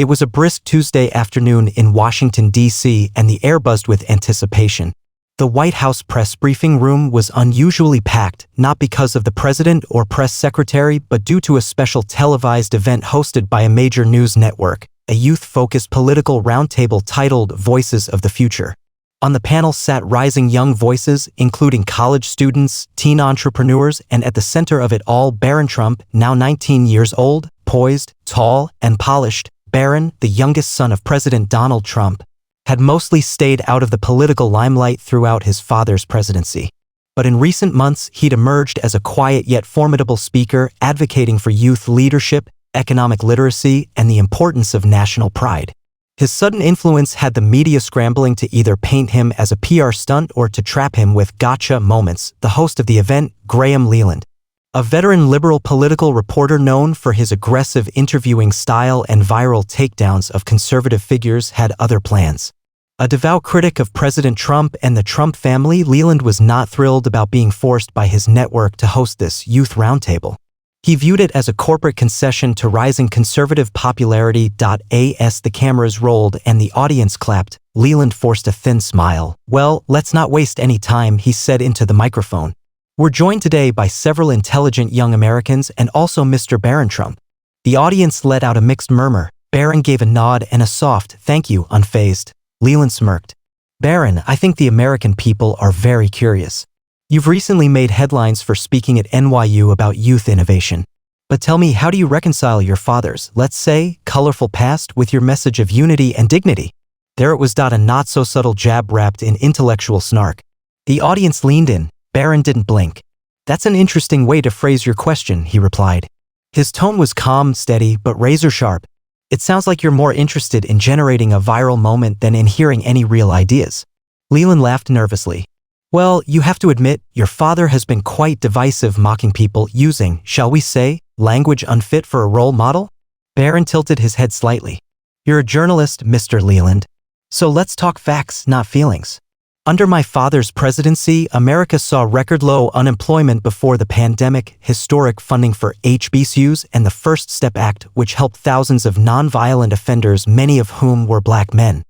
It was a brisk Tuesday afternoon in Washington, D.C., and the air buzzed with anticipation. The White House press briefing room was unusually packed, not because of the president or press secretary, but due to a special televised event hosted by a major news network, a youth-focused political roundtable titled Voices of the Future. On the panel sat rising young voices, including college students, teen entrepreneurs, and at the center of it all, Barron Trump, now 19 years old, poised, tall, and polished. Barron, the youngest son of President Donald Trump, had mostly stayed out of the political limelight throughout his father's presidency. But in recent months, he'd emerged as a quiet yet formidable speaker, advocating for youth leadership, economic literacy, and the importance of national pride. His sudden influence had the media scrambling to either paint him as a PR stunt or to trap him with gotcha moments. The host of the event, Graham Leland, a veteran liberal political reporter known for his aggressive interviewing style and viral takedowns of conservative figures, had other plans. A devout critic of President Trump and the Trump family, Leland was not thrilled about being forced by his network to host this youth roundtable. He viewed it as a corporate concession to rising conservative popularity. As the cameras rolled and the audience clapped, Leland forced a thin smile. "Well, let's not waste any time," he said into the microphone. "We're joined today by several intelligent young Americans and also Mr. Barron Trump." The audience let out a mixed murmur. Barron gave a nod and a soft "thank you," unfazed. Leland smirked. "Barron, I think the American people are very curious. You've recently made headlines for speaking at NYU about youth innovation. But tell me, how do you reconcile your father's, let's say, colorful past with your message of unity and dignity?" There it was. A not-so-subtle jab wrapped in intellectual snark. The audience leaned in. Barron didn't blink. "That's an interesting way to phrase your question," he replied. His tone was calm, steady, but razor-sharp. "It sounds like you're more interested in generating a viral moment than in hearing any real ideas." Leland laughed nervously. "Well, you have to admit, your father has been quite divisive, mocking people using, shall we say, language unfit for a role model?" Barron tilted his head slightly. "You're a journalist, Mr. Leland. So let's talk facts, not feelings. Under my father's presidency, America saw record-low unemployment before the pandemic, historic funding for HBCUs, and the First Step Act, which helped thousands of nonviolent offenders, many of whom were black men,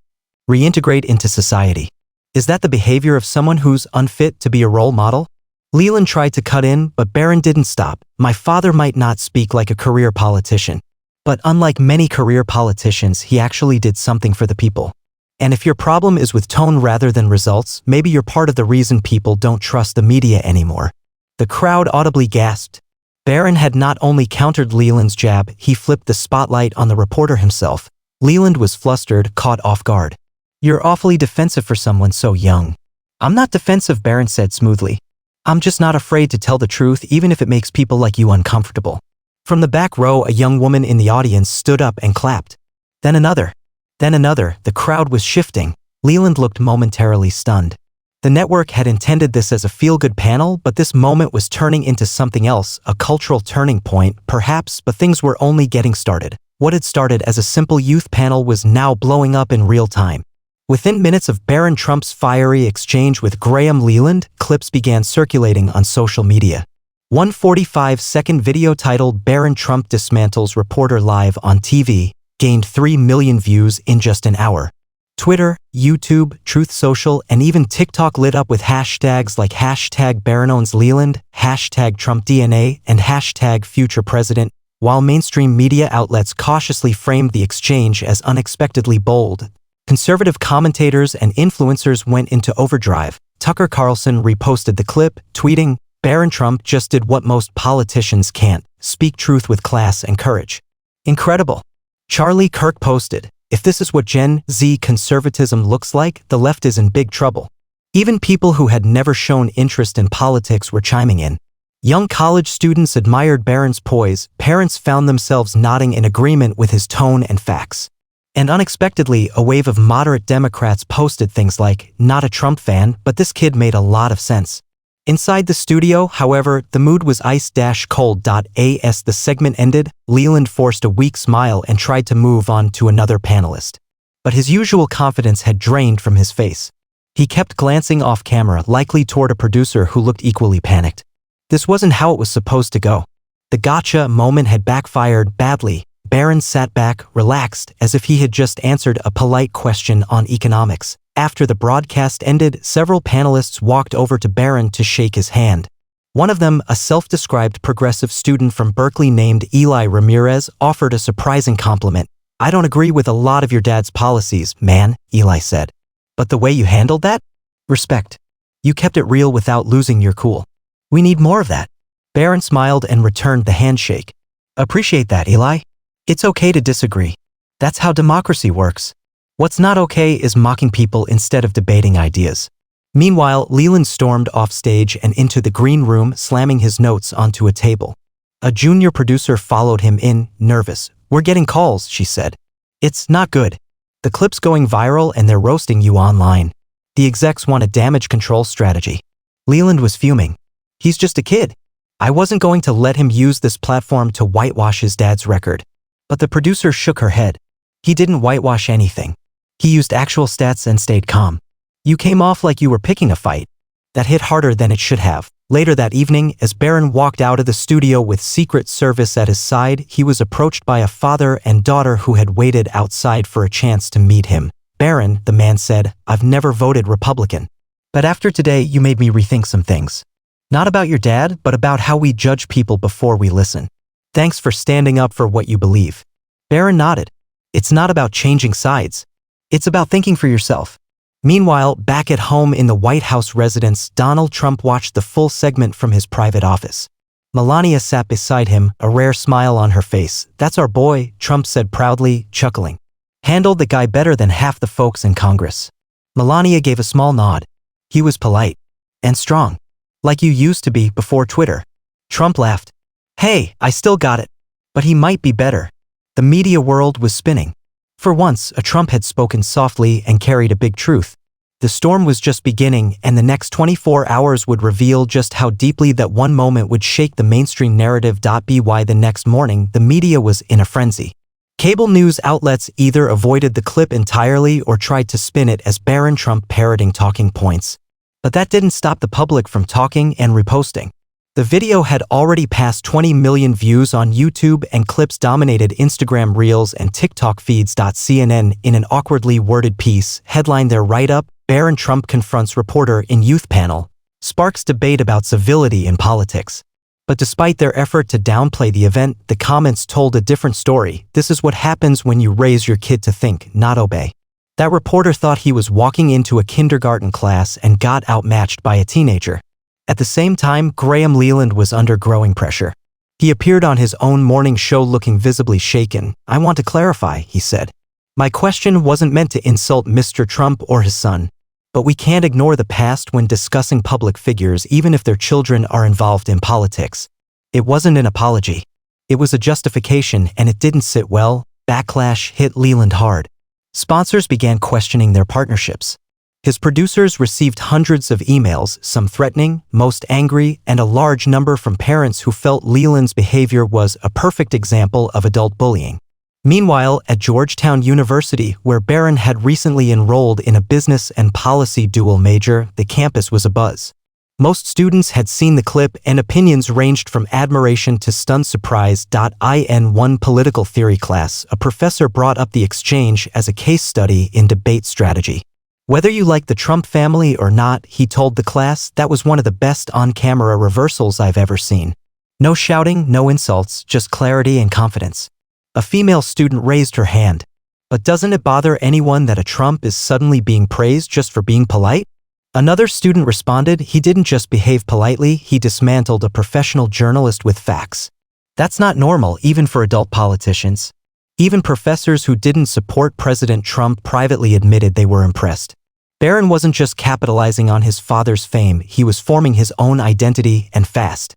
reintegrate into society. Is that the behavior of someone who's unfit to be a role model?" Leland tried to cut in, but Barron didn't stop. "My father might not speak like a career politician, but unlike many career politicians, he actually did something for the people. And if your problem is with tone rather than results, maybe you're part of the reason people don't trust the media anymore." The crowd audibly gasped. Barron had not only countered Leland's jab, he flipped the spotlight on the reporter himself. Leland was flustered, caught off guard. "You're awfully defensive for someone so young." "I'm not defensive," Barron said smoothly. "I'm just not afraid to tell the truth, even if it makes people like you uncomfortable." From the back row, a young woman in the audience stood up and clapped. Then another. Then another. The crowd was shifting. Leland looked momentarily stunned. The network had intended this as a feel-good panel, but this moment was turning into something else, a cultural turning point, perhaps, but things were only getting started. What had started as a simple youth panel was now blowing up in real time. Within minutes of Barron Trump's fiery exchange with Graham Leland, clips began circulating on social media. One 45-second video titled "Barron Trump Dismantles Reporter Live on TV" gained 3 million views in just an hour. Twitter, YouTube, Truth Social, and even TikTok lit up with hashtags like #BarronOwnsLeland, #TrumpDNA, and #FuturePresident, while mainstream media outlets cautiously framed the exchange as unexpectedly bold. Conservative commentators and influencers went into overdrive. Tucker Carlson reposted the clip, tweeting, "Barron Trump just did what most politicians can't, speak truth with class and courage. Incredible." Charlie Kirk posted, "If this is what Gen Z conservatism looks like, the left is in big trouble." Even people who had never shown interest in politics were chiming in. Young college students admired Barron's poise, parents found themselves nodding in agreement with his tone and facts. And unexpectedly, a wave of moderate Democrats posted things like, "Not a Trump fan, but this kid made a lot of sense." Inside the studio, however, the mood was ice-cold. As the segment ended, Leland forced a weak smile and tried to move on to another panelist. But his usual confidence had drained from his face. He kept glancing off camera, likely toward a producer who looked equally panicked. This wasn't how it was supposed to go. The gotcha moment had backfired badly. Barron sat back, relaxed, as if he had just answered a polite question on economics. After the broadcast ended, several panelists walked over to Barron to shake his hand. One of them, a self-described progressive student from Berkeley named Eli Ramirez, offered a surprising compliment. "I don't agree with a lot of your dad's policies, man," Eli said. "But the way you handled that? Respect. You kept it real without losing your cool. We need more of that." Barron smiled and returned the handshake. "Appreciate that, Eli. It's okay to disagree. That's how democracy works. What's not okay is mocking people instead of debating ideas." Meanwhile, Leland stormed off stage and into the green room, slamming his notes onto a table. A junior producer followed him in, nervous. "We're getting calls," she said. "It's not good. The clip's going viral and they're roasting you online. The execs want a damage control strategy." Leland was fuming. "He's just a kid. I wasn't going to let him use this platform to whitewash his dad's record." But the producer shook her head. "He didn't whitewash anything. He used actual stats and stayed calm. You came off like you were picking a fight. That hit harder than it should have." Later that evening, as Barron walked out of the studio with Secret Service at his side, he was approached by a father and daughter who had waited outside for a chance to meet him. "Barron," the man said, "I've never voted Republican. But after today, you made me rethink some things. Not about your dad, but about how we judge people before we listen. Thanks for standing up for what you believe." Barron nodded. "It's not about changing sides. It's about thinking for yourself." Meanwhile, back at home in the White House residence, Donald Trump watched the full segment from his private office. Melania sat beside him, a rare smile on her face. "That's our boy," Trump said proudly, chuckling. "Handled the guy better than half the folks in Congress." Melania gave a small nod. "He was polite. And strong. Like you used to be before Twitter." Trump laughed. "Hey, I still got it. But he might be better." The media world was spinning. For once, a Trump had spoken softly and carried a big truth. The storm was just beginning, and the next 24 hours would reveal just how deeply that one moment would shake the mainstream narrative. By the next morning, the media was in a frenzy. Cable news outlets either avoided the clip entirely or tried to spin it as Barron Trump parroting talking points. But that didn't stop the public from talking and reposting. The video had already passed 20 million views on YouTube, and clips dominated Instagram Reels and TikTok feeds. CNN, in an awkwardly worded piece, headlined their write-up, "Barron Trump confronts reporter in youth panel, sparks debate about civility in politics." But despite their effort to downplay the event, the comments told a different story. "This is what happens when you raise your kid to think, not obey." That reporter thought he was walking into a kindergarten class and got outmatched by a teenager. At the same time, Graham Leland was under growing pressure. He appeared on his own morning show looking visibly shaken. "I want to clarify," he said. "My question wasn't meant to insult Mr. Trump or his son. But we can't ignore the past when discussing public figures, even if their children are involved in politics." It wasn't an apology. It was a justification, and it didn't sit well. Backlash hit Leland hard. Sponsors began questioning their partnerships. His producers received hundreds of emails, some threatening, most angry, and a large number from parents who felt Leland's behavior was a perfect example of adult bullying. Meanwhile, at Georgetown University, where Barron had recently enrolled in a business and policy dual major, the campus was abuzz. Most students had seen the clip, and opinions ranged from admiration to stunned surprise. In one political theory class, a professor brought up the exchange as a case study in debate strategy. "Whether you like the Trump family or not," he told the class, "that was one of the best on-camera reversals I've ever seen. No shouting, no insults, just clarity and confidence." A female student raised her hand. "But doesn't it bother anyone that a Trump is suddenly being praised just for being polite?" Another student responded, "He didn't just behave politely, he dismantled a professional journalist with facts. That's not normal, even for adult politicians." Even professors who didn't support President Trump privately admitted they were impressed. Barron wasn't just capitalizing on his father's fame, he was forming his own identity, and fast.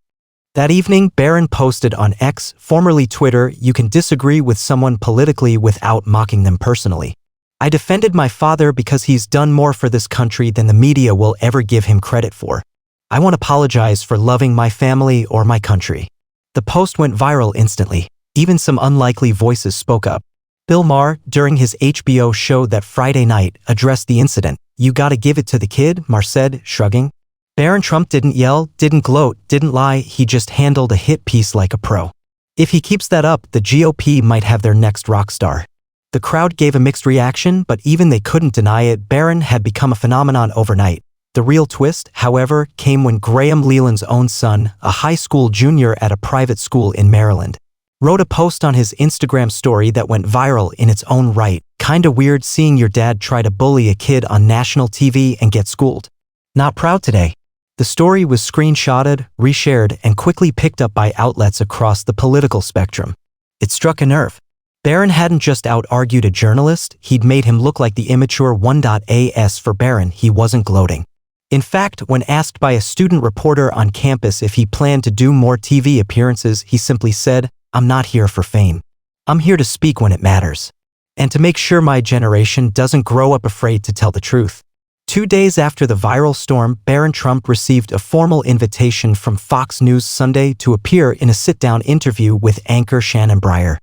That evening, Barron posted on X, formerly Twitter, "You can disagree with someone politically without mocking them personally. I defended my father because he's done more for this country than the media will ever give him credit for. I won't apologize for loving my family or my country." The post went viral instantly. Even some unlikely voices spoke up. Bill Maher, during his HBO show that Friday night, addressed the incident. "You gotta give it to the kid," Maher said, shrugging. Barron Trump didn't yell, didn't gloat, didn't lie, he just handled a hit piece like a pro. If he keeps that up, the GOP might have their next rock star. The crowd gave a mixed reaction, but even they couldn't deny it. Barron had become a phenomenon overnight. The real twist, however, came when Graham Leland's own son, a high school junior at a private school in Maryland, wrote a post on his Instagram story that went viral in its own right. Kinda weird seeing your dad try to bully a kid on national TV and get schooled. Not proud today. The story was screenshotted, reshared, and quickly picked up by outlets across the political spectrum. It struck a nerve. Barron hadn't just out-argued a journalist, he'd made him look like the immature 1.as. For Barron, he wasn't gloating. In fact, when asked by a student reporter on campus if he planned to do more TV appearances, he simply said, "I'm not here for fame. I'm here to speak when it matters. And to make sure my generation doesn't grow up afraid to tell the truth." 2 days after the viral storm, Barron Trump received a formal invitation from Fox News Sunday to appear in a sit-down interview with anchor Shannon Breyer.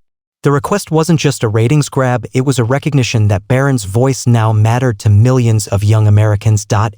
The request wasn't just a ratings grab, it was a recognition that Barron's voice now mattered to millions of young Americans. At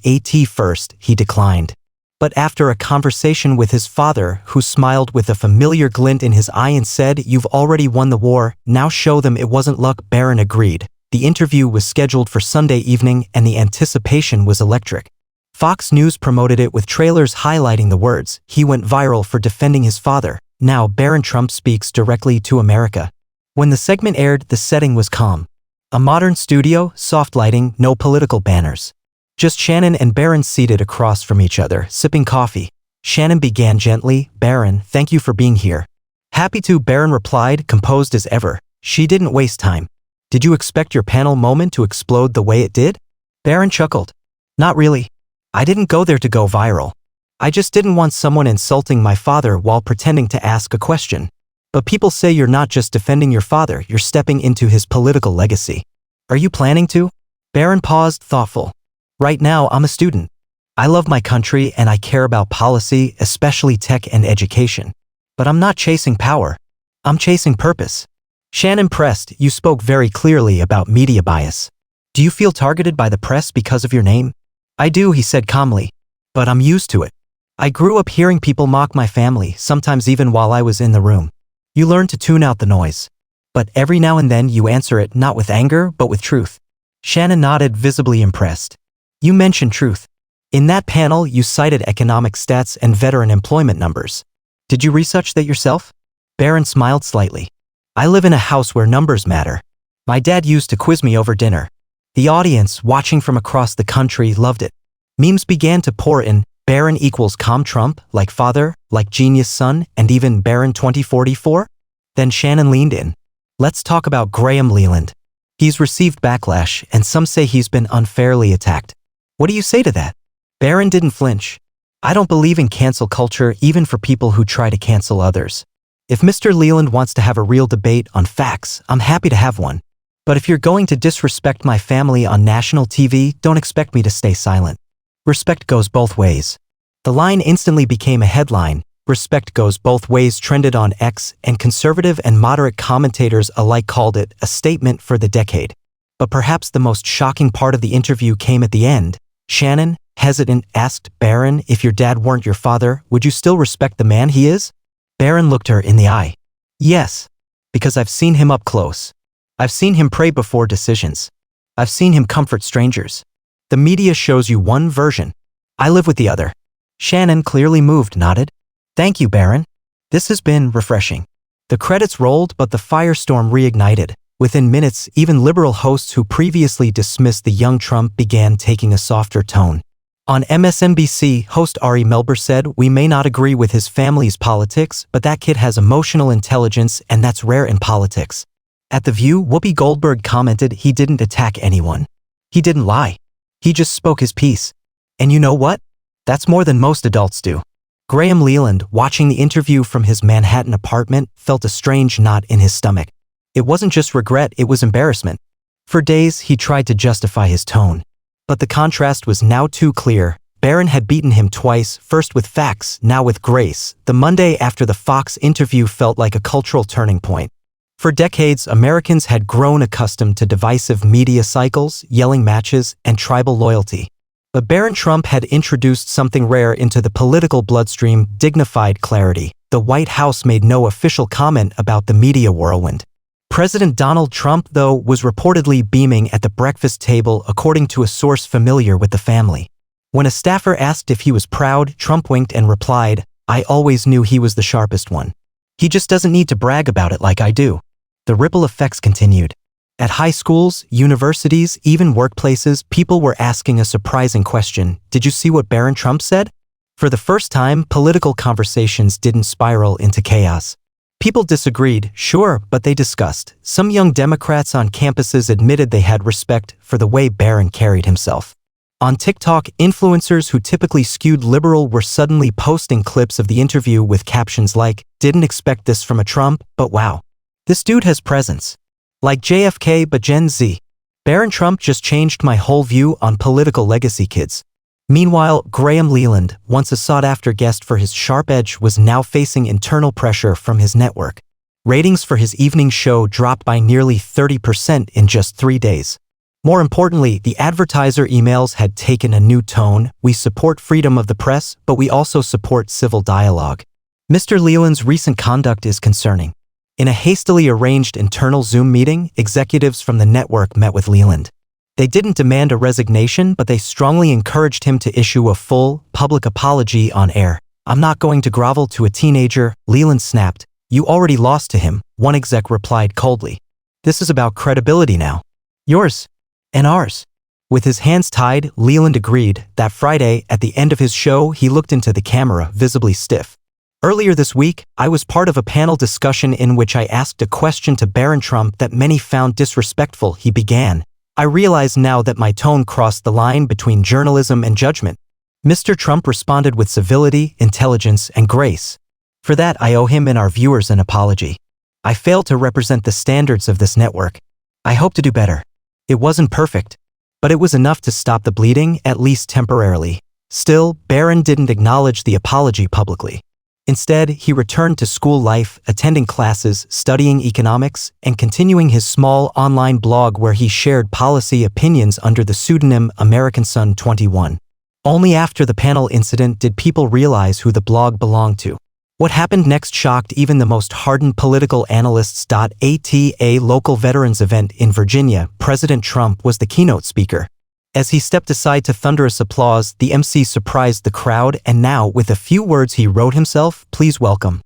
first, he declined. But after a conversation with his father, who smiled with a familiar glint in his eye and said, "You've already won the war, now show them it wasn't luck," Barron agreed. The interview was scheduled for Sunday evening, and the anticipation was electric. Fox News promoted it with trailers highlighting the words, "He went viral for defending his father. Now Barron Trump speaks directly to America." When the segment aired, the setting was calm. A modern studio, soft lighting, no political banners. Just Shannon and Barron seated across from each other, sipping coffee. Shannon began gently, "Barron, thank you for being here." "Happy to," Barron replied, composed as ever. She didn't waste time. "Did you expect your panel moment to explode the way it did?" Barron chuckled. "Not really. I didn't go there to go viral. I just didn't want someone insulting my father while pretending to ask a question. But people say you're not just defending your father, you're stepping into his political legacy. Are you planning to?" Barron paused, thoughtful. "Right now, I'm a student. I love my country and I care about policy, especially tech and education. But I'm not chasing power. I'm chasing purpose." Shannon pressed, "You spoke very clearly about media bias. Do you feel targeted by the press because of your name?" "I do," he said calmly. "But I'm used to it. I grew up hearing people mock my family, sometimes even while I was in the room. You learn to tune out the noise. But every now and then you answer it not with anger, but with truth." Shannon nodded, visibly impressed. "You mentioned truth. In that panel, you cited economic stats and veteran employment numbers. Did you research that yourself?" Barron smiled slightly. "I live in a house where numbers matter. My dad used to quiz me over dinner." The audience, watching from across the country, loved it. Memes began to pour in. Barron equals calm Trump, like father, like genius son, and even Barron 2044? Then Shannon leaned in. "Let's talk about Graham Leland. He's received backlash, and some say he's been unfairly attacked. What do you say to that?" Barron didn't flinch. "I don't believe in cancel culture, even for people who try to cancel others. If Mr. Leland wants to have a real debate on facts, I'm happy to have one. But if you're going to disrespect my family on national TV, don't expect me to stay silent. Respect goes both ways." The line instantly became a headline. "Respect goes both ways" trended on X, and conservative and moderate commentators alike called it a statement for the decade. But perhaps the most shocking part of the interview came at the end. Shannon, hesitant, asked Barron, "If your dad weren't your father, would you still respect the man he is?" Barron looked her in the eye. "Yes. Because I've seen him up close. I've seen him pray before decisions. I've seen him comfort strangers. The media shows you one version. I live with the other." Shannon, clearly moved, nodded. "Thank you, Barron. This has been refreshing." The credits rolled, but the firestorm reignited. Within minutes, even liberal hosts who previously dismissed the young Trump began taking a softer tone. On MSNBC, host Ari Melber said, "We may not agree with his family's politics, but that kid has emotional intelligence, and that's rare in politics." At The View, Whoopi Goldberg commented, "He didn't attack anyone. He didn't lie. He just spoke his piece. And you know what? That's more than most adults do." Graham Leland, watching the interview from his Manhattan apartment, felt a strange knot in his stomach. It wasn't just regret, it was embarrassment. For days, he tried to justify his tone. But the contrast was now too clear. Barron had beaten him twice, first with facts, now with grace. The Monday after the Fox interview felt like a cultural turning point. For decades, Americans had grown accustomed to divisive media cycles, yelling matches, and tribal loyalty. But Barron Trump had introduced something rare into the political bloodstream: dignified clarity. The White House made no official comment about the media whirlwind. President Donald Trump, though, was reportedly beaming at the breakfast table, according to a source familiar with the family. When a staffer asked if he was proud, Trump winked and replied, "I always knew he was the sharpest one. He just doesn't need to brag about it like I do." The ripple effects continued. At high schools, universities, even workplaces, people were asking a surprising question: did you see what Barron Trump said? For the first time, political conversations didn't spiral into chaos. People disagreed, sure, but they discussed. Some young Democrats on campuses admitted they had respect for the way Barron carried himself. On TikTok, influencers who typically skewed liberal were suddenly posting clips of the interview with captions like, "Didn't expect this from a Trump, but wow. This dude has presence. Like JFK but Gen Z. Barron Trump just changed my whole view on political legacy, kids." Meanwhile, Graham Leland, once a sought-after guest for his sharp edge, was now facing internal pressure from his network. Ratings for his evening show dropped by nearly 30% in just 3 days. More importantly, the advertiser emails had taken a new tone. "We support freedom of the press, but we also support civil dialogue." Mr. Leland's recent conduct is concerning. In a hastily arranged internal Zoom meeting, executives from the network met with Leland. They didn't demand a resignation, but they strongly encouraged him to issue a full, public apology on air. "I'm not going to grovel to a teenager," Leland snapped. "You already lost to him," one exec replied coldly. "This is about credibility now. Yours. And ours." With his hands tied, Leland agreed. That Friday, at the end of his show, he looked into the camera, visibly stiff. "Earlier this week, I was part of a panel discussion in which I asked a question to Barron Trump that many found disrespectful," he began. "I realize now that my tone crossed the line between journalism and judgment." Mr. Trump responded with civility, intelligence, and grace. "For that, I owe him and our viewers an apology. I failed to represent the standards of this network. I hope to do better. It wasn't perfect, but it was enough to stop the bleeding, at least temporarily." Still, Barron didn't acknowledge the apology publicly. Instead, he returned to school life, attending classes, studying economics, and continuing his small online blog where he shared policy opinions under the pseudonym American Sun 21. Only after the panel incident did people realize who the blog belonged to. What happened next shocked even the most hardened political analysts. At a local veterans event in Virginia, President Trump was the keynote speaker. As he stepped aside to thunderous applause, the MC surprised the crowd, and now, with a few words he wrote himself, "Please welcome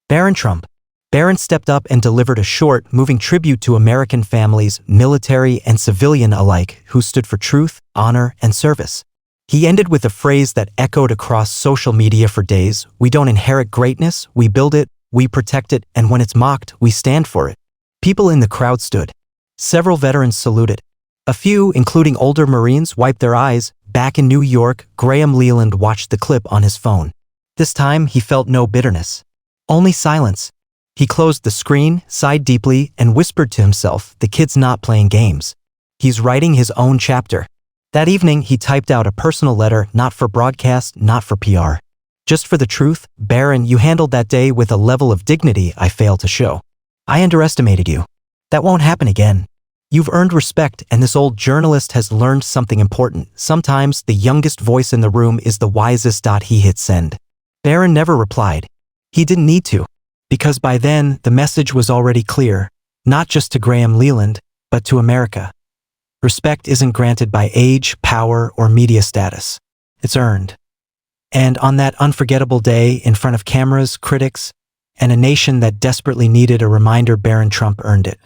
Barron Trump." Barron stepped up and delivered a short, moving tribute to American families, military and civilian alike, who stood for truth, honor, and service. He ended with a phrase that echoed across social media for days: "We don't inherit greatness, we build it, we protect it, and when it's mocked, we stand for it." People in the crowd stood. Several veterans saluted. A few, including older Marines, wiped their eyes. Back in New York, Graham Leland watched the clip on his phone. This time, he felt no bitterness. Only silence. He closed the screen, sighed deeply, and whispered to himself, "The kid's not playing games. He's writing his own chapter." That evening, he typed out a personal letter, not for broadcast, not for PR. "Just for the truth, Barron, you handled that day with a level of dignity I failed to show. I underestimated you. That won't happen again. You've earned respect, and this old journalist has learned something important. Sometimes the youngest voice in the room is the wisest." He hit send. Barron never replied. He didn't need to, because by then the message was already clear, not just to Graham Leland, but to America. Respect isn't granted by age, power, or media status. It's earned. And on that unforgettable day, in front of cameras, critics, and a nation that desperately needed a reminder, Barron Trump earned it.